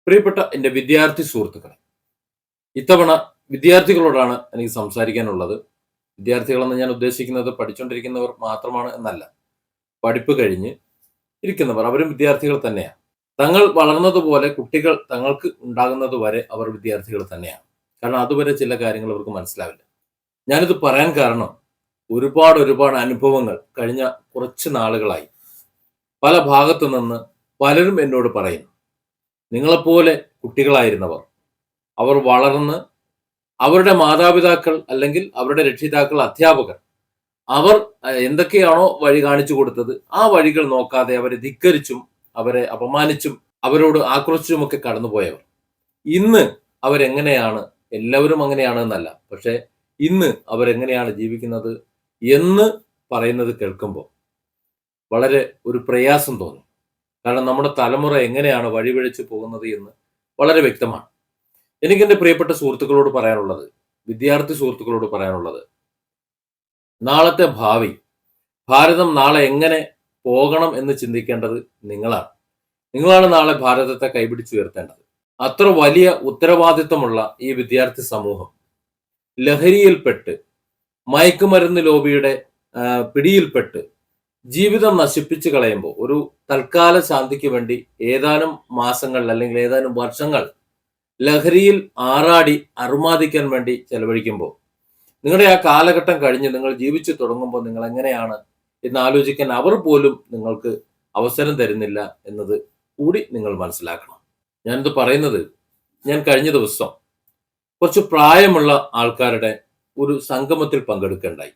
പ്രിയപ്പെട്ട എൻ്റെ വിദ്യാർത്ഥി സുഹൃത്തുക്കളെ, ഇത്തവണ വിദ്യാർത്ഥികളോടാണ് എനിക്ക് സംസാരിക്കാനുള്ളത്. വിദ്യാർത്ഥികളെന്ന് ഞാൻ ഉദ്ദേശിക്കുന്നത് പഠിച്ചുകൊണ്ടിരിക്കുന്നവർ മാത്രമാണ് എന്നല്ല. പഠിപ്പ് കഴിഞ്ഞ് ഇരിക്കുന്നവർ അവരും വിദ്യാർത്ഥികൾ തന്നെയാണ്. തങ്ങൾ വളർന്നതുപോലെ കുട്ടികൾ തങ്ങൾക്ക് ഉണ്ടാകുന്നത് വരെ അവർ വിദ്യാർത്ഥികൾ തന്നെയാണ്. കാരണം അതുവരെ ചില കാര്യങ്ങൾ അവർക്ക് മനസ്സിലാവില്ല. ഞാനിത് പറയാൻ കാരണം ഒരുപാട് അനുഭവങ്ങൾ കഴിഞ്ഞ കുറച്ച് നാളുകളായി പല ഭാഗത്തു നിന്ന് പലരും എന്നോട് പറയുന്നു. നിങ്ങളെപ്പോലെ കുട്ടികളായിരുന്നവർ അവർ വളർന്ന് അവരുടെ മാതാപിതാക്കൾ അല്ലെങ്കിൽ അവരുടെ രക്ഷിതാക്കൾ അധ്യാപകർ അവർ എന്തൊക്കെയാണോ വഴി കാണിച്ചു കൊടുത്തത് ആ വഴികൾ നോക്കാതെ അവരെ ധിക്കരിച്ചും അവരെ അപമാനിച്ചും അവരോട് ആക്രോശിച്ചുമൊക്കെ കടന്നുപോയവർ ഇന്ന് അവരെങ്ങനെയാണ്, എല്ലാവരും അങ്ങനെയാണ് എന്നല്ല, പക്ഷെ ഇന്ന് അവരെങ്ങനെയാണ് ജീവിക്കുന്നത് എന്ന് പറയുന്നത് കേൾക്കുമ്പോൾ വളരെ ഒരു പ്രയാസം തോന്നി. കാരണം നമ്മുടെ തലമുറ എങ്ങനെയാണ് വഴിപിഴച്ചു പോകുന്നത് എന്ന് വളരെ വ്യക്തമാണ്. എനിക്കെന്റെ പ്രിയപ്പെട്ട സുഹൃത്തുക്കളോട് പറയാനുള്ളത്, വിദ്യാർത്ഥി സുഹൃത്തുക്കളോട് പറയാനുള്ളത്, നാളത്തെ ഭാവി, ഭാരതം നാളെ എങ്ങനെ പോകണം എന്ന് ചിന്തിക്കേണ്ടത് നിങ്ങളാണ്. നിങ്ങളാണ് നാളെ ഭാരതത്തെ കൈപിടിച്ചുയർത്തേണ്ടത്. അത്ര വലിയ ഉത്തരവാദിത്തമുള്ള ഈ വിദ്യാർത്ഥി സമൂഹം ലഹരിയിൽപ്പെട്ട് മയക്കുമരുന്ന് ലോബിയുടെ പിടിയിൽപ്പെട്ട് ജീവിതം നശിപ്പിച്ചു കളയുമ്പോൾ ഒരു തൽക്കാല ശാന്തിക്ക് വേണ്ടി ഏതാനും മാസങ്ങൾ അല്ലെങ്കിൽ ഏതാനും വർഷങ്ങൾ ലഹരിയിൽ ആറാടി അറുമാദിക്കാൻ വേണ്ടി ചെലവഴിക്കുമ്പോൾ നിങ്ങളുടെ ആ കാലഘട്ടം കഴിഞ്ഞ് നിങ്ങൾ ജീവിച്ചു തുടങ്ങുമ്പോൾ നിങ്ങൾ എങ്ങനെയാണ് എന്ന് ആലോചിക്കാൻ അവർ പോലും നിങ്ങൾക്ക് അവസരം തരുന്നില്ല എന്നത് കൂടി നിങ്ങൾ മനസ്സിലാക്കണം. ഞാനിത് പറയുന്നത്, ഞാൻ കഴിഞ്ഞ ദിവസം കുറച്ച് പ്രായമുള്ള ആൾക്കാരുടെ ഒരു സംഗമത്തിൽ പങ്കെടുക്കുകയുണ്ടായി.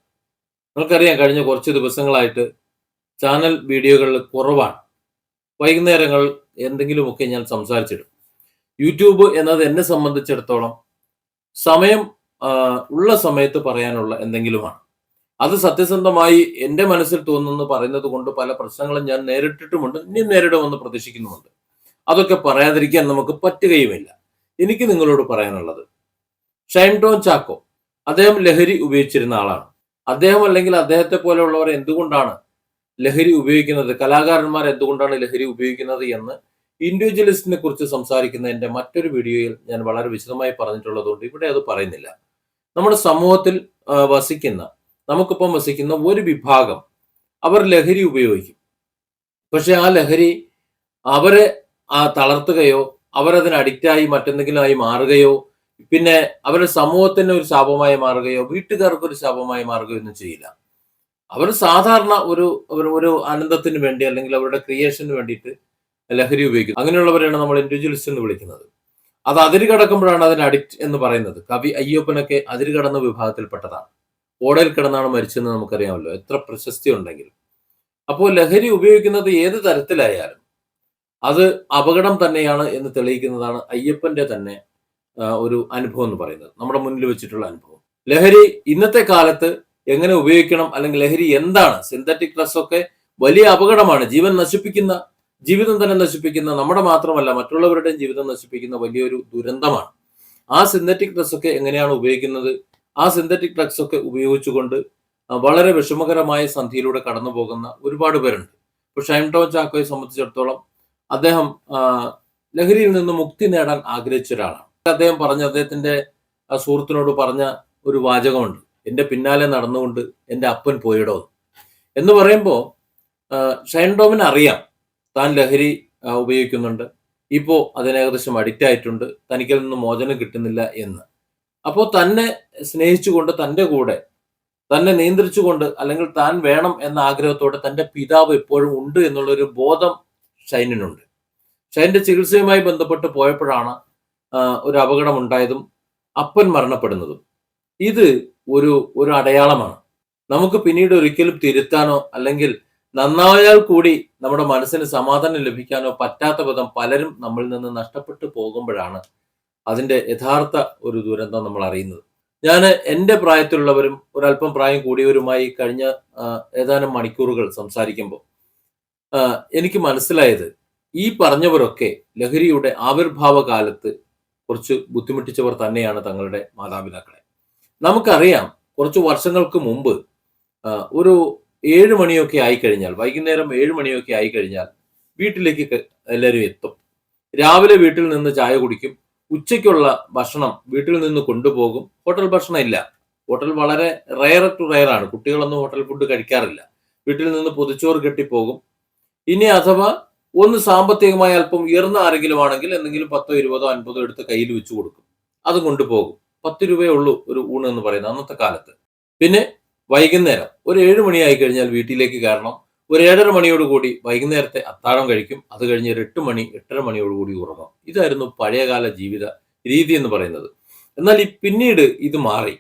നിങ്ങൾക്കറിയാം, കഴിഞ്ഞ കുറച്ച് ദിവസങ്ങളായിട്ട് ചാനൽ വീഡിയോകളിൽ കുറവാണ്. വൈകുന്നേരങ്ങൾ എന്തെങ്കിലുമൊക്കെ ഞാൻ സംസാരിച്ചിടും. യൂട്യൂബ് എന്നത് എന്നെ സംബന്ധിച്ചിടത്തോളം സമയം ഉള്ള സമയത്ത് പറയാനുള്ള എന്തെങ്കിലുമാണ്. അത് സത്യസന്ധമായി എൻ്റെ മനസ്സിൽ തോന്നുന്നു പറയുന്നത് കൊണ്ട് പല പ്രശ്നങ്ങളും ഞാൻ നേരിട്ടിട്ടുമുണ്ട്, ഇനിയും നേരിടുമെന്ന് പ്രതീക്ഷിക്കുന്നുമുണ്ട്. അതൊക്കെ പറയാതിരിക്കാൻ നമുക്ക് പറ്റുകയുമില്ല. എനിക്ക് നിങ്ങളോട് പറയാനുള്ളത്, ഷൈൻ ടോം ചാക്കോ അദ്ദേഹം ലഹരി ഉപയോഗിച്ചിരുന്ന ആളാണ്. അദ്ദേഹം അല്ലെങ്കിൽ അദ്ദേഹത്തെ പോലെയുള്ളവർ എന്തുകൊണ്ടാണ് ലഹരി ഉപയോഗിക്കുന്നത്, കലാകാരന്മാർ എന്തുകൊണ്ടാണ് ലഹരി ഉപയോഗിക്കുന്നത് എന്ന് ഇൻഡിവിജ്വലിസ്റ്റിനെ കുറിച്ച് സംസാരിക്കുന്ന എൻ്റെ മറ്റൊരു വീഡിയോയിൽ ഞാൻ വളരെ വിശദമായി പറഞ്ഞിട്ടുള്ളതുകൊണ്ട് ഇവിടെ അത് പറയുന്നില്ല. നമ്മുടെ സമൂഹത്തിൽ വസിക്കുന്ന, നമുക്കിപ്പം വസിക്കുന്ന ഒരു വിഭാഗം അവർ ലഹരി ഉപയോഗിക്കും. പക്ഷെ ആ ലഹരി അവരെ തളർത്തുകയോ അവരതിന് അഡിക്റ്റായി മറ്റെന്തെങ്കിലും ആയി മാറുകയോ പിന്നെ അവരുടെ സമൂഹത്തിന് ഒരു ശാപമായി മാറുകയോ വീട്ടുകാർക്ക് ഒരു ശാപമായി മാറുകയോ ഒന്നും ചെയ്യില്ല. അവർ സാധാരണ ഒരു ആനന്ദത്തിന് വേണ്ടി അല്ലെങ്കിൽ അവരുടെ ക്രിയേഷന് വേണ്ടിയിട്ട് ലഹരി ഉപയോഗിക്കുന്നു. അങ്ങനെയുള്ളവരെയാണ് നമ്മൾ ഇൻഡിവിജ്വലിസ്റ്റ് എന്ന് വിളിക്കുന്നത്. അത് അതിര് കടക്കുമ്പോഴാണ് അതിന് അഡിക്റ്റ് എന്ന് പറയുന്നത്. കവി അയ്യപ്പനൊക്കെ അതിര് കടന്ന വിഭാഗത്തിൽപ്പെട്ടതാണ്. ഓടയിൽ കിടന്നാണ് മരിച്ചതെന്ന് നമുക്കറിയാമല്ലോ, എത്ര പ്രശസ്തി ഉണ്ടെങ്കിലും. അപ്പോൾ ലഹരി ഉപയോഗിക്കുന്നത് ഏത് തരത്തിലായാലും അത് അപകടം തന്നെയാണ് എന്ന് തെളിയിക്കുന്നതാണ് അയ്യപ്പന്റെ തന്നെ ഒരു അനുഭവം എന്ന് പറയുന്നത്, നമ്മുടെ മുന്നിൽ വെച്ചിട്ടുള്ള അനുഭവം. ലഹരി ഇന്നത്തെ കാലത്ത് എങ്ങനെ ഉപയോഗിക്കണം, അല്ലെങ്കിൽ ലഹരി എന്താണ്, സിന്തറ്റിക് ഡ്രഗ്സ് ഒക്കെ വലിയ അപകടമാണ്. ജീവിതം തന്നെ നശിപ്പിക്കുന്ന, നമ്മുടെ മാത്രമല്ല മറ്റുള്ളവരുടെയും ജീവിതം നശിപ്പിക്കുന്ന വലിയൊരു ദുരന്തമാണ്. ആ സിന്തറ്റിക് ഡ്രഗ്സ് ഒക്കെ എങ്ങനെയാണ് ഉപയോഗിക്കുന്നത്, ആ സിന്തറ്റിക് ഡ്രഗ്സ് ഒക്കെ ഉപയോഗിച്ചുകൊണ്ട് വളരെ വിഷമകരമായ സന്ധിയിലൂടെ കടന്നു പോകുന്ന ഒരുപാട് പേരുണ്ട്. ഇപ്പോൾ ഷൈൻ ടോം ചാക്കോയെ സംബന്ധിച്ചിടത്തോളം അദ്ദേഹം ലഹരിയിൽ നിന്ന് മുക്തി നേടാൻ ആഗ്രഹിച്ച ഒരാളാണ്. അദ്ദേഹത്തിന്റെ സുഹൃത്തിനോട് പറഞ്ഞ ഒരു വാചകമുണ്ട്, എന്റെ പിന്നാലെ നടന്നുകൊണ്ട് എന്റെ അപ്പൻ പോയിടോ എന്ന് പറയുമ്പോൾ ഷൈൻ ടോമിന് അറിയാം താൻ ലഹരി ഉപയോഗിക്കുന്നുണ്ട്, ഇപ്പോൾ അതിന് ഏകദേശം അഡിക്റ്റ് ആയിട്ടുണ്ട്, തനിക്കിൽ നിന്ന് മോചനം കിട്ടുന്നില്ല എന്ന്. അപ്പോൾ തന്നെ സ്നേഹിച്ചുകൊണ്ട് തൻ്റെ കൂടെ തന്നെ നിയന്ത്രിച്ചുകൊണ്ട് അല്ലെങ്കിൽ താൻ വേണം എന്ന ആഗ്രഹത്തോടെ തൻ്റെ പിതാവ് എപ്പോഴും ഉണ്ട് എന്നുള്ളൊരു ബോധം ഷൈനിനുണ്ട്. ഷൈൻ്റെ ചികിത്സയുമായി ബന്ധപ്പെട്ട് പോയപ്പോഴാണ് ഒരു അപകടം ഉണ്ടായതും അപ്പൻ മരണപ്പെടുന്നതും. ഇത് ഒരു അടയാളമാണ്. നമുക്ക് പിന്നീട് ഒരിക്കലും തിരുത്താനോ അല്ലെങ്കിൽ നന്നായാൽ കൂടി നമ്മുടെ മനസ്സിന് സമാധാനം ലഭിക്കാനോ പറ്റാത്ത വിധം പലരും നമ്മളിൽ നിന്ന് നഷ്ടപ്പെട്ടു പോകുമ്പോഴാണ് അതിന്റെ യഥാർത്ഥ ഒരു ദുരന്തം നമ്മൾ അറിയുന്നത്. ഞാൻ എൻ്റെ പ്രായത്തിലുള്ളവരും ഒരല്പം പ്രായം കൂടിയവരുമായി കഴിഞ്ഞ ഏതാനും മണിക്കൂറുകൾ സംസാരിക്കുമ്പോൾ എനിക്ക് മനസ്സിലായത്, ഈ പറഞ്ഞവരൊക്കെ ലഹരിയുടെ ആവിർഭാവ കാലത്ത് കുറച്ച് ബുദ്ധിമുട്ടിച്ചവർ തന്നെയാണ് തങ്ങളുടെ മാതാപിതാക്കളെ. നമുക്കറിയാം, കുറച്ച് വർഷങ്ങൾക്ക് മുമ്പ് ഒരു 7 മണിയൊക്കെ ആയിക്കഴിഞ്ഞാൽ, വൈകുന്നേരം 7 മണിയൊക്കെ ആയിക്കഴിഞ്ഞാൽ വീട്ടിലേക്ക് എല്ലാവരും എത്തും. രാവിലെ വീട്ടിൽ നിന്ന് ചായ കുടിക്കും. ഉച്ചയ്ക്കുള്ള ഭക്ഷണം വീട്ടിൽ നിന്ന് കൊണ്ടുപോകും. ഹോട്ടൽ ഭക്ഷണം ഇല്ല. ഹോട്ടൽ വളരെ റെയർ ടു റെയർ ആണ്. കുട്ടികളൊന്നും ഹോട്ടൽ ഫുഡ് കഴിക്കാറില്ല. വീട്ടിൽ നിന്ന് പൊതിച്ചോറ് കെട്ടിപ്പോകും. ഇനി അഥവാ ഒന്ന് സാമ്പത്തികമായി അല്പം ഉയർന്ന ആരെങ്കിലും ആണെങ്കിൽ എന്തെങ്കിലും 10, 20, 50 എടുത്ത് കയ്യിൽ വെച്ച് കൊടുക്കും. അതും കൊണ്ടുപോകും. 10 രൂപയേ ഉള്ളൂ ഒരു ഊണ് എന്ന് പറയുന്നത് അന്നത്തെ കാലത്ത്. പിന്നെ വൈകുന്നേരം ഒരു 7 മണിയായി കഴിഞ്ഞാൽ വീട്ടിലേക്ക് കയറണം. ഒരു 7:30 മണിയോട് കൂടി വൈകുന്നേരത്തെ അത്താഴം കഴിക്കും. അത് കഴിഞ്ഞ് ഒരു 8 മണി, 8:30 മണിയോട് കൂടി ഉറങ്ങും. ഇതായിരുന്നു പഴയകാല ജീവിത രീതി എന്ന് പറയുന്നത്. എന്നാൽ പിന്നീട് ഇത് മാറി.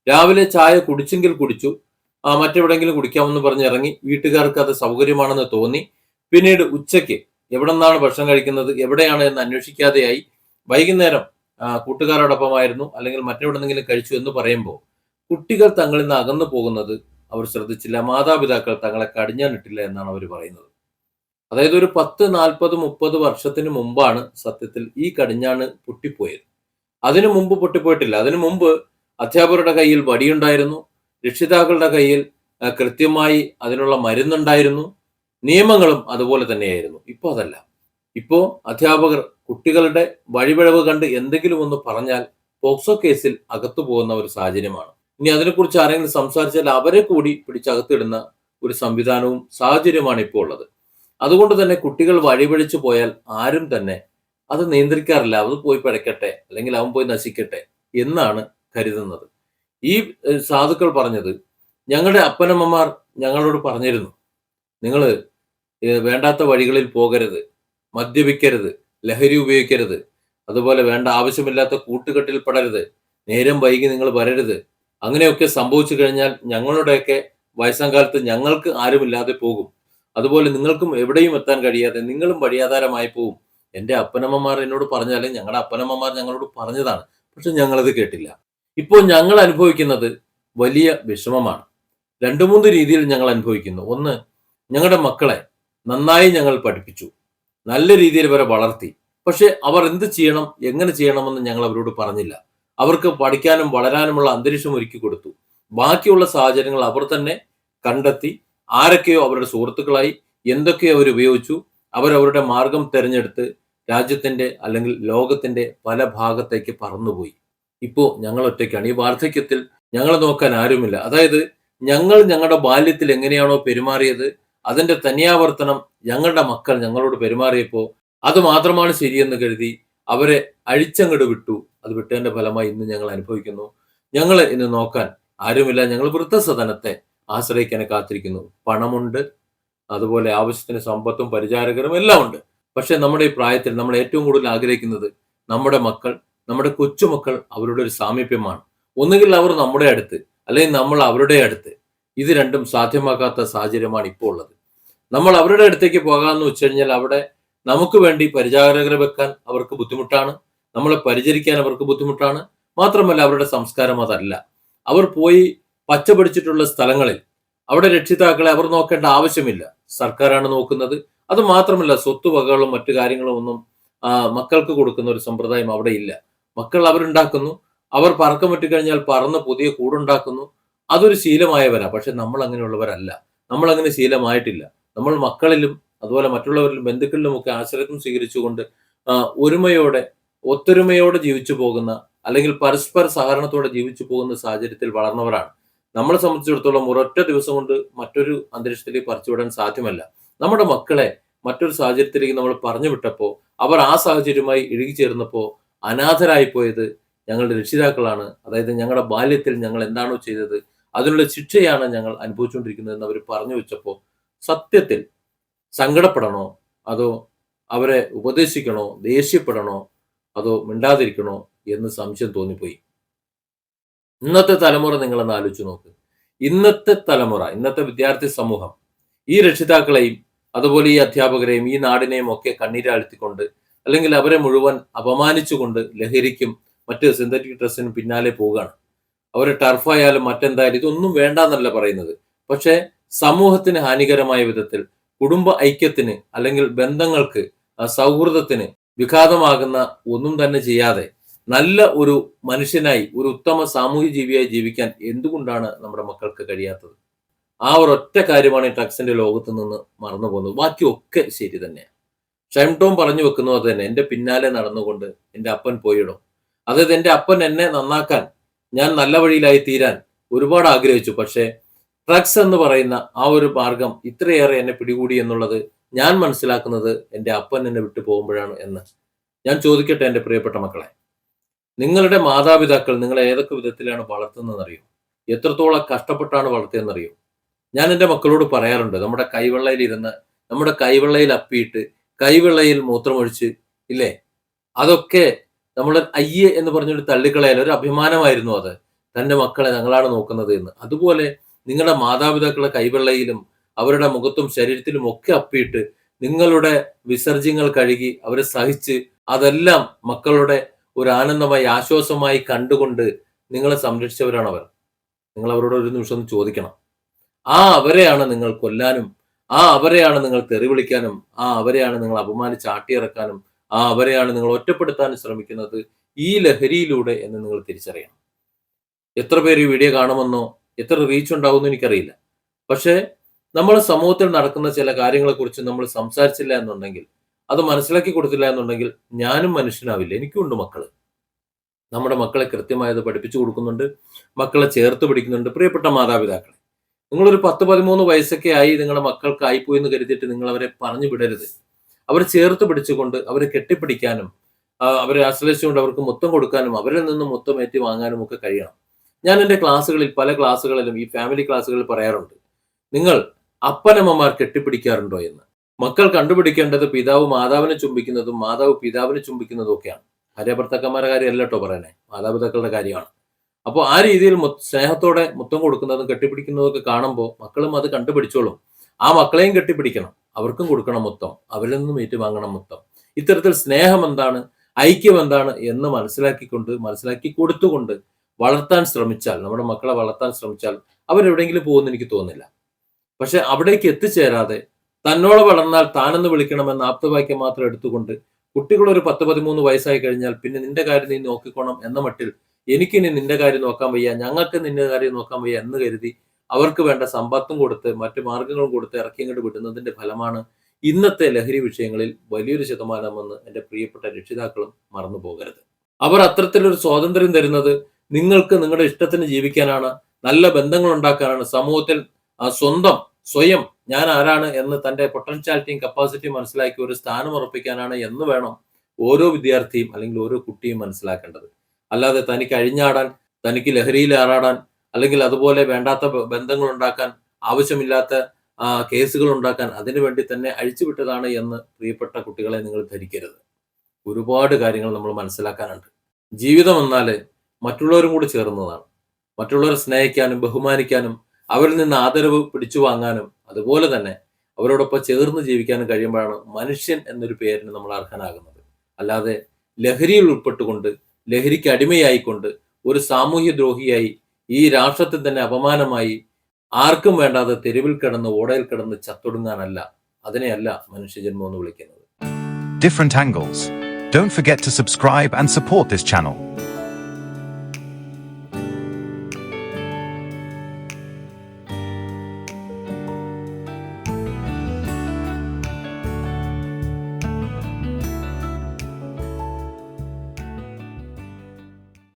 രാവിലെ ചായ കുടിച്ചെങ്കിൽ കുടിച്ചു. മറ്റെവിടെയെങ്കിലും കുടിക്കാമെന്ന് പറഞ്ഞ് ഇറങ്ങി. വീട്ടുകാർക്ക് അത് സൗകര്യമാണെന്ന് തോന്നി. പിന്നീട് ഉച്ചയ്ക്ക് എവിടെന്നാണ് ഭക്ഷണം കഴിക്കുന്നത്, എവിടെയാണ് എന്ന് അന്വേഷിക്കാതെയായി. വൈകുന്നേരം കൂട്ടുകാരോടൊപ്പമായിരുന്നു, അല്ലെങ്കിൽ മറ്റെവിടെന്നെങ്കിലും കഴിച്ചു എന്ന് പറയുമ്പോൾ കുട്ടികൾ തങ്ങളിൽ നിന്ന് അകന്നു പോകുന്നത് അവർ ശ്രദ്ധിച്ചില്ല. മാതാപിതാക്കൾ തങ്ങളെ കടിഞ്ഞാണിട്ടില്ല എന്നാണ് അവർ പറയുന്നത്. അതായത് ഒരു 10, 40, 30 വർഷത്തിന് മുമ്പാണ് സത്യത്തിൽ ഈ കടിഞ്ഞാണ് പൊട്ടിപ്പോയത്. അതിനു മുമ്പ് പൊട്ടിപ്പോയിട്ടില്ല. അതിനു മുമ്പ് അധ്യാപകരുടെ കയ്യിൽ വടിയുണ്ടായിരുന്നു. രക്ഷിതാക്കളുടെ കയ്യിൽ കൃത്യമായി അതിനുള്ള മരുന്നുണ്ടായിരുന്നു. നിയമങ്ങളും അതുപോലെ തന്നെയായിരുന്നു. ഇപ്പോ അതല്ല. ഇപ്പോ അധ്യാപകർ കുട്ടികളുടെ വഴിപിഴവ് കണ്ട് എന്തെങ്കിലും ഒന്ന് പറഞ്ഞാൽ പോക്സോ കേസിൽ അകത്തു പോകുന്ന ഒരു സാഹചര്യമാണ്. ഇനി അതിനെക്കുറിച്ച് ആരെങ്കിലും സംസാരിച്ചാൽ അവരെ കൂടി പിടിച്ചകത്തിടുന്ന ഒരു സംവിധാനവും സാഹചര്യമാണ് ഇപ്പോൾ ഉള്ളത്. അതുകൊണ്ട് തന്നെ കുട്ടികൾ വഴിപിഴച്ചു പോയാൽ ആരും തന്നെ അത് നിയന്ത്രിക്കാറില്ല. അത് പോയി പിഴയ്ക്കട്ടെ, അല്ലെങ്കിൽ അവൻ പോയി നശിക്കട്ടെ എന്നാണ് കരുതുന്നത്. ഈ സാധുക്കൾ പറഞ്ഞത്, ഞങ്ങളുടെ അപ്പനമ്മമാർ ഞങ്ങളോട് പറഞ്ഞിരുന്നു, നിങ്ങൾ വേണ്ടാത്ത വഴികളിൽ പോകരുത്, മദ്യപിക്കരുത്, ലഹരി ഉപയോഗിക്കരുത്, അതുപോലെ വേണ്ട ആവശ്യമില്ലാത്ത കൂട്ടുകെട്ടിൽ പെടരുത്, നേരം വൈകി നിങ്ങൾ വരരുത്. അങ്ങനെയൊക്കെ സംഭവിച്ചു കഴിഞ്ഞാൽ ഞങ്ങളുടെയൊക്കെ വയസ്സാം കാലത്ത് ഞങ്ങൾക്ക് ആരുമില്ലാതെ പോകും. അതുപോലെ നിങ്ങൾക്കും എവിടെയും എത്താൻ കഴിയാതെ നിങ്ങളും വഴിയാധാരമായി പോകും. എൻ്റെ അപ്പനമ്മമാർ എന്നോട് പറഞ്ഞാലും ഞങ്ങളുടെ അപ്പനമ്മമാർ ഞങ്ങളോട് പറഞ്ഞതാണ്. പക്ഷെ ഞങ്ങളത് കേട്ടില്ല. ഇപ്പോൾ ഞങ്ങൾ അനുഭവിക്കുന്നത് വലിയ വിഷമമാണ്. 2-3 രീതിയിൽ ഞങ്ങൾ അനുഭവിക്കുന്നു. ഒന്ന്, ഞങ്ങളുടെ മക്കളെ നന്നായി ഞങ്ങൾ പഠിപ്പിച്ചു. നല്ല രീതിയിൽ വരെ വളർത്തി. പക്ഷെ അവർ എന്ത് ചെയ്യണം, എങ്ങനെ ചെയ്യണമെന്ന് ഞങ്ങൾ അവരോട് പറഞ്ഞില്ല. അവർക്ക് പഠിക്കാനും വളരാനുമുള്ള അന്തരീക്ഷം ഒരുക്കി കൊടുത്തു. ബാക്കിയുള്ള സാഹചര്യങ്ങൾ അവർ തന്നെ കണ്ടെത്തി. ആരൊക്കെയോ അവരുടെ സുഹൃത്തുക്കളായി, എന്തൊക്കെയോ അവർ ഉപയോഗിച്ചു. അവരവരുടെ മാർഗം തിരഞ്ഞെടുത്ത് രാജ്യത്തിന്റെ അല്ലെങ്കിൽ ലോകത്തിന്റെ പല ഭാഗത്തേക്ക് പറന്നുപോയി. ഇപ്പോ ഞങ്ങൾ ഒറ്റയ്ക്കാണ്. ഈ വാർദ്ധക്യത്തിൽ ഞങ്ങളെ നോക്കാൻ ആരുമില്ല. അതായത് ഞങ്ങൾ ഞങ്ങളുടെ ബാല്യത്തിൽ എങ്ങനെയാണോ പെരുമാറിയത്, അതിന്റെ തനിയാവർത്തനം ഞങ്ങളുടെ മക്കൾ ഞങ്ങളോട് പെരുമാറിയപ്പോൾ അത് മാത്രമാണ് ശരിയെന്ന് കരുതി അവരെ അഴിച്ചങ്ങട് വിട്ടു. അത് വിട്ടതിന്റെ ഫലമായി ഇന്ന് ഞങ്ങൾ അനുഭവിക്കുന്നു. ഞങ്ങളെ ഇന്ന് നോക്കാൻ ആരുമില്ല. ഞങ്ങൾ വൃദ്ധസദനത്തെ ആശ്രയിക്കാൻ കാത്തിരിക്കുന്നു. പണമുണ്ട്, അതുപോലെ ആവശ്യത്തിന് സമ്പത്തും പരിചാരകരും എല്ലാം ഉണ്ട്. പക്ഷെ നമ്മുടെ ഈ പ്രായത്തിൽ നമ്മൾ ഏറ്റവും കൂടുതൽ ആഗ്രഹിക്കുന്നത് നമ്മുടെ മക്കൾ, നമ്മുടെ കൊച്ചുമക്കൾ അവരുടെ ഒരു സാമീപ്യമാണ്. ഒന്നുകിൽ അവർ നമ്മുടെ അടുത്ത്, അല്ലെങ്കിൽ നമ്മൾ അവരുടെ അടുത്ത്. ഇത് രണ്ടും സാധ്യമാക്കാത്ത സാഹചര്യമാണ് ഇപ്പോൾ ഉള്ളത്. നമ്മൾ അവരുടെ അടുത്തേക്ക് പോകാമെന്ന് വെച്ച് കഴിഞ്ഞാൽ അവിടെ നമുക്ക് വേണ്ടി പരിചാരകരെ വെക്കാൻ അവർക്ക് ബുദ്ധിമുട്ടാണ്. നമ്മളെ പരിചരിക്കാൻ അവർക്ക് ബുദ്ധിമുട്ടാണ്. മാത്രമല്ല അവരുടെ സംസ്കാരം അതല്ല. അവർ പോയി പച്ച പിടിച്ചിട്ടുള്ള സ്ഥലങ്ങളിൽ അവിടെ രക്ഷിതാക്കളെ അവർ നോക്കേണ്ട ആവശ്യമില്ല. സർക്കാരാണ് നോക്കുന്നത്. അത് മാത്രമല്ല സ്വത്തുവകകളും മറ്റു കാര്യങ്ങളും ഒന്നും മക്കൾക്ക് കൊടുക്കുന്ന ഒരു സമ്പ്രദായം അവിടെ ഇല്ല. മക്കൾ അവരുണ്ടാക്കുന്നു. അവർ പറക്കം വിട്ടുകഴിഞ്ഞാൽ പറന്ന് പുതിയ കൂടുണ്ടാക്കുന്നു. അതൊരു ശീലമായവരാ. പക്ഷെ നമ്മൾ അങ്ങനെയുള്ളവരല്ല. നമ്മൾ അങ്ങനെ ശീലമായിട്ടില്ല. നമ്മൾ മക്കളിലും അതുപോലെ മറ്റുള്ളവരിലും ബന്ധുക്കളിലുമൊക്കെ ആശ്രയം സ്വീകരിച്ചുകൊണ്ട് ഒരുമയോടെ ഒത്തൊരുമയോടെ ജീവിച്ചു പോകുന്ന, അല്ലെങ്കിൽ പരസ്പര സഹകരണത്തോടെ ജീവിച്ചു പോകുന്ന സാഹചര്യത്തിൽ വളർന്നവരാണ്. നമ്മളെ സംബന്ധിച്ചിടത്തോളം ഒരൊറ്റ ദിവസം കൊണ്ട് മറ്റൊരു അന്തരീക്ഷത്തിലേക്ക് പറിച്ചുവിടാൻ സാധ്യമല്ല. നമ്മുടെ മക്കളെ മറ്റൊരു സാഹചര്യത്തിലേക്ക് നമ്മൾ പറഞ്ഞു വിട്ടപ്പോൾ അവർ ആ സാഹചര്യവുമായി ഇഴുകിച്ചേർന്നപ്പോൾ അനാഥരായി പോയത് ഞങ്ങളുടെ രക്ഷിതാക്കളാണ്. അതായത് ഞങ്ങളുടെ ബാല്യത്തിൽ ഞങ്ങൾ എന്താണോ ചെയ്തത് അതിനുള്ള ശിക്ഷയാണ് ഞങ്ങൾ അനുഭവിച്ചുകൊണ്ടിരിക്കുന്നത് എന്ന് അവർ പറഞ്ഞു വെച്ചപ്പോൾ സത്യത്തിൽ സങ്കടപ്പെടണോ, അതോ അവരെ ഉപദേശിക്കണോ, ദേഷ്യപ്പെടണോ, അതോ മിണ്ടാതിരിക്കണോ എന്ന് സംശയം തോന്നിപ്പോയി. ഇന്നത്തെ തലമുറ നിങ്ങളൊന്ന് ആലോചിച്ച് നോക്ക്. ഇന്നത്തെ തലമുറ, ഇന്നത്തെ വിദ്യാർത്ഥി സമൂഹം ഈ രക്ഷിതാക്കളെയും അതുപോലെ ഈ അധ്യാപകരെയും ഈ നാടിനെയും ഒക്കെ കണ്ണീരാഴ്ത്തിക്കൊണ്ട്, അല്ലെങ്കിൽ അവരെ മുഴുവൻ അപമാനിച്ചുകൊണ്ട് ലഹരിക്കും മറ്റ് സിന്തറ്റിക് ഡ്രസ്സിനും പിന്നാലെ പോവുകയാണ്. അവരെ ടർഫായാലും മറ്റെന്തായാലും ഇതൊന്നും വേണ്ടാന്നല്ല പറയുന്നത്. പക്ഷേ സമൂഹത്തിന് ഹാനികരമായ വിധത്തിൽ കുടുംബ ഐക്യത്തിന് അല്ലെങ്കിൽ ബന്ധങ്ങൾക്ക് സൗഹൃദത്തിന് വിഘാതമാകുന്ന ഒന്നും തന്നെ ചെയ്യാതെ നല്ല ഒരു മനുഷ്യനായി, ഒരു ഉത്തമ സാമൂഹ്യ ജീവിയായി ജീവിക്കാൻ എന്തുകൊണ്ടാണ് നമ്മുടെ മക്കൾക്ക് കഴിയാത്തത്? ആ ഒരൊറ്റ കാര്യമാണ് ഈ ഡ്രഗ്സിന്റെ ലോകത്ത് നിന്ന് മറന്നു പോകുന്നത്. ബാക്കിയൊക്കെ ശരി തന്നെയാണ്. ഷൈം ടോം പറഞ്ഞു വെക്കുന്നത് അത് തന്നെ. എൻ്റെ പിന്നാലെ നടന്നുകൊണ്ട് എൻ്റെ അപ്പൻ പോയിടും. അതായത് എൻ്റെ അപ്പൻ എന്നെ നന്നാക്കാൻ, ഞാൻ നല്ല വഴിയിലായി തീരാൻ ഒരുപാട് ആഗ്രഹിച്ചു. പക്ഷേ ഡ്രഗ്സ് എന്ന് പറയുന്ന ആ ഒരു മാർഗം ഇത്രയേറെ എന്നെ പിടികൂടി എന്നുള്ളത് ഞാൻ മനസ്സിലാക്കുന്നത് എൻ്റെ അപ്പൻ എന്നെ വിട്ടു പോകുമ്പോഴാണ് എന്ന്. ഞാൻ ചോദിക്കട്ടെ എൻ്റെ പ്രിയപ്പെട്ട മക്കളെ, നിങ്ങളുടെ മാതാപിതാക്കൾ നിങ്ങളെ ഏതൊക്കെ വിധത്തിലാണ് വളർത്തുന്നതെന്നറിയോ? എത്രത്തോളം കഷ്ടപ്പെട്ടാണ് വളർത്തിയെന്നറിയോ? ഞാൻ എൻ്റെ മക്കളോട് പറയാറുണ്ട്, നമ്മുടെ കൈവെള്ളയിൽ ഇരുന്ന്, നമ്മുടെ കൈവെള്ളയിൽ അപ്പിയിട്ട്, കൈവെള്ളയിൽ മൂത്രമൊഴിച്ച്, ഇല്ലേ, അതൊക്കെ നമ്മൾ അയ്യേ എന്ന് പറഞ്ഞൊരു തള്ളിക്കളയാൻ ഒരു അഭിമാനമായിരുന്നു അത്. തൻ്റെ മക്കളെ ഞങ്ങളാണ് നോക്കുന്നത് എന്ന്. അതുപോലെ നിങ്ങളുടെ മാതാപിതാക്കളുടെ കൈവെള്ളയിലും അവരുടെ മുഖത്തും ശരീരത്തിലും ഒക്കെ അപ്പിയിട്ട് നിങ്ങളുടെ വിസർജ്യങ്ങൾ കഴുകി അവരെ സഹിച്ച് അതെല്ലാം മക്കളുടെ ഒരു ആനന്ദമായി ആശ്വാസമായി കണ്ടുകൊണ്ട് നിങ്ങളെ സംരക്ഷിച്ചവരാണ് അവർ. നിങ്ങൾ അവരോട് ഒരു നിമിഷം ഒന്ന് ചോദിക്കണം. ആ അവരെയാണ് നിങ്ങൾ കൊല്ലാനും, ആ അവരെയാണ് നിങ്ങൾ തെറി വിളിക്കാനും, ആ അവരെയാണ് നിങ്ങൾ അപമാനിച്ച് ആട്ടിയിറക്കാനും, ആ അവരെയാണ് നിങ്ങൾ ഒറ്റപ്പെടുത്താനും ശ്രമിക്കുന്നത് ഈ ലഹരിയിലൂടെ എന്ന് നിങ്ങൾ തിരിച്ചറിയണം. എത്ര പേര് ഈ വീഡിയോ കാണുമെന്നോ എത്ര റീച്ച് ഉണ്ടാവുമെന്നോ എനിക്കറിയില്ല. പക്ഷേ നമ്മൾ സമൂഹത്തിൽ നടക്കുന്ന ചില കാര്യങ്ങളെക്കുറിച്ച് നമ്മൾ സംസാരിച്ചില്ല എന്നുണ്ടെങ്കിൽ, അത് മനസ്സിലാക്കി കൊടുത്തില്ല എന്നുണ്ടെങ്കിൽ ഞാനും മനുഷ്യനാവില്ല. എനിക്കും ഉണ്ട് മക്കള്. നമ്മുടെ മക്കളെ കൃത്യമായത് പഠിപ്പിച്ചു കൊടുക്കുന്നുണ്ട്, മക്കളെ ചേർത്ത് പിടിക്കുന്നുണ്ട്. പ്രിയപ്പെട്ട മാതാപിതാക്കളെ, നിങ്ങളൊരു 10-13 വയസ്സൊക്കെ ആയി നിങ്ങളുടെ മക്കൾക്ക് ആയിപ്പോയി എന്ന് കരുതിയിട്ട് നിങ്ങൾ അവരെ പറഞ്ഞു വിടരുത്. അവരെ ചേർത്ത് പിടിച്ചുകൊണ്ട് അവരെ കെട്ടിപ്പിടിക്കാനും അവരെ ആശ്രയിച്ചുകൊണ്ട് അവർക്ക് മുത്തം കൊടുക്കാനും അവരിൽ നിന്ന് മുത്തം ഏറ്റി വാങ്ങാനും ഒക്കെ കഴിയണം. ഞാൻ എൻ്റെ ക്ലാസ്സുകളിൽ, പല ക്ലാസ്സുകളിലും ഈ ഫാമിലി ക്ലാസ്സുകളിൽ പറയാറുണ്ട്, നിങ്ങൾ അപ്പനമ്മമാർ കെട്ടിപ്പിടിക്കാറുണ്ടോ എന്ന്. മക്കൾ കണ്ടുപിടിക്കേണ്ടത് പിതാവ് മാതാവിനെ ചുംബിക്കുന്നതും മാതാവ് പിതാവിനെ ചുംബിക്കുന്നതും ഒക്കെയാണ്. ഭാര്യ ഭർത്താക്കന്മാരുടെ കാര്യമല്ല കേട്ടോ പറയണേ, മാതാപിതാക്കളുടെ കാര്യമാണ്. അപ്പോൾ ആ രീതിയിൽ സ്നേഹത്തോടെ മുത്തം കൊടുക്കുന്നതും കെട്ടിപ്പിടിക്കുന്നതും ഒക്കെ കാണുമ്പോൾ മക്കളും അത് കണ്ടുപിടിച്ചോളും. ആ മക്കളെയും കെട്ടിപ്പിടിക്കണം, അവർക്കും കൊടുക്കണം മുത്തം, അവരിൽ നിന്നും ഏറ്റുവാങ്ങണം മുത്തം. ഇത്തരത്തിൽ സ്നേഹം എന്താണ്, ഐക്യം എന്താണ് എന്ന് മനസ്സിലാക്കി കൊടുത്തുകൊണ്ട് വളർത്താൻ ശ്രമിച്ചാൽ, നമ്മുടെ മക്കളെ വളർത്താൻ ശ്രമിച്ചാൽ അവരെവിടെയെങ്കിലും പോകുമെന്ന് എനിക്ക് തോന്നുന്നില്ല. പക്ഷെ അവിടേക്ക് എത്തിച്ചേരാതെ തന്നോളം വളർന്നാൽ താനെന്ന് വിളിക്കണമെന്ന ആപ്തവാക്യം മാത്രം എടുത്തുകൊണ്ട് കുട്ടികൾ ഒരു 10-13 വയസ്സായി കഴിഞ്ഞാൽ പിന്നെ നിന്റെ കാര്യം നീ നോക്കിക്കോണം എന്ന മട്ടിൽ, എനിക്കിനി നിന്റെ കാര്യം നോക്കാൻ വയ്യ, ഞങ്ങൾക്ക് നിന്റെ കാര്യം നോക്കാൻ വയ്യ എന്ന് കരുതി അവർക്ക് വേണ്ട സമ്പത്തും കൊടുത്ത് മറ്റു മാർഗങ്ങളും കൊടുത്ത് ഇറക്കിങ്ങോട്ട് വിടുന്നതിന്റെ ഫലമാണ് ഇന്നത്തെ ലഹരി വിഷയങ്ങളിൽ വലിയൊരു ശതമാനമെന്ന് എൻ്റെ പ്രിയപ്പെട്ട രക്ഷിതാക്കളും മറന്നു പോകരുത്. അവർ അത്തരത്തിലൊരു സ്വാതന്ത്ര്യം തരുന്നത് നിങ്ങൾക്ക് നിങ്ങളുടെ ഇഷ്ടത്തിന് ജീവിക്കാനാണ്, നല്ല ബന്ധങ്ങൾ ഉണ്ടാക്കാനാണ്, സമൂഹത്തിൽ സ്വയം ഞാൻ ആരാണ് എന്ന് തന്റെ പൊട്ടൻഷ്യാലിറ്റിയും കപ്പാസിറ്റിയും മനസ്സിലാക്കി ഒരു സ്ഥാനം ഉറപ്പിക്കാനാണ് എന്ന് വേണം ഓരോ വിദ്യാർത്ഥിയും അല്ലെങ്കിൽ ഓരോ കുട്ടിയും മനസ്സിലാക്കേണ്ടത്. അല്ലാതെ തനിക്ക് അഴിഞ്ഞാടാൻ, തനിക്ക് ലഹരിയിൽ ആറാടാൻ, അല്ലെങ്കിൽ അതുപോലെ വേണ്ടാത്ത ബന്ധങ്ങൾ ഉണ്ടാക്കാൻ, ആവശ്യമില്ലാത്ത കേസുകൾ ഉണ്ടാക്കാൻ അതിനു വേണ്ടി തന്നെ അഴിച്ചുവിട്ടതാണ് എന്ന് പ്രിയപ്പെട്ട കുട്ടികളെ നിങ്ങൾ ധരിക്കരുത്. ഒരുപാട് കാര്യങ്ങൾ നമ്മൾ മനസ്സിലാക്കാനുണ്ട്. ജീവിതം എന്നാൽ മറ്റുള്ളവരും കൂടി ചേർന്നതാണ്. മറ്റുള്ളവരെ സ്നേഹിക്കാനും ബഹുമാനിക്കാനും അവരിൽ നിന്ന് ആദരവ് പിടിച്ചു വാങ്ങാനും അതുപോലെ തന്നെ അവരോടൊപ്പം ചേർന്ന് ജീവിക്കാനും കഴിയുമ്പോഴാണ് മനുഷ്യൻ എന്നൊരു പേരിന് നമ്മൾ അർഹനാകുന്നത്. അല്ലാതെ ലഹരിയിൽ ഉൾപ്പെട്ടുകൊണ്ട്, ലഹരിക്ക് അടിമയായിക്കൊണ്ട് ഒരു സാമൂഹ്യ ദ്രോഹിയായി, ഈ രാഷ്ട്രത്തിൽ തന്നെ അപമാനമായി, ആർക്കും വേണ്ടാതെ തെരുവിൽ കിടന്ന് ഓടയിൽ കിടന്ന് ചത്തൊടുങ്ങാനല്ല, അതിനെയല്ല മനുഷ്യജന്മം എന്ന് വിളിക്കുന്നത്. Different angles. Don't forget to subscribe and support this channel.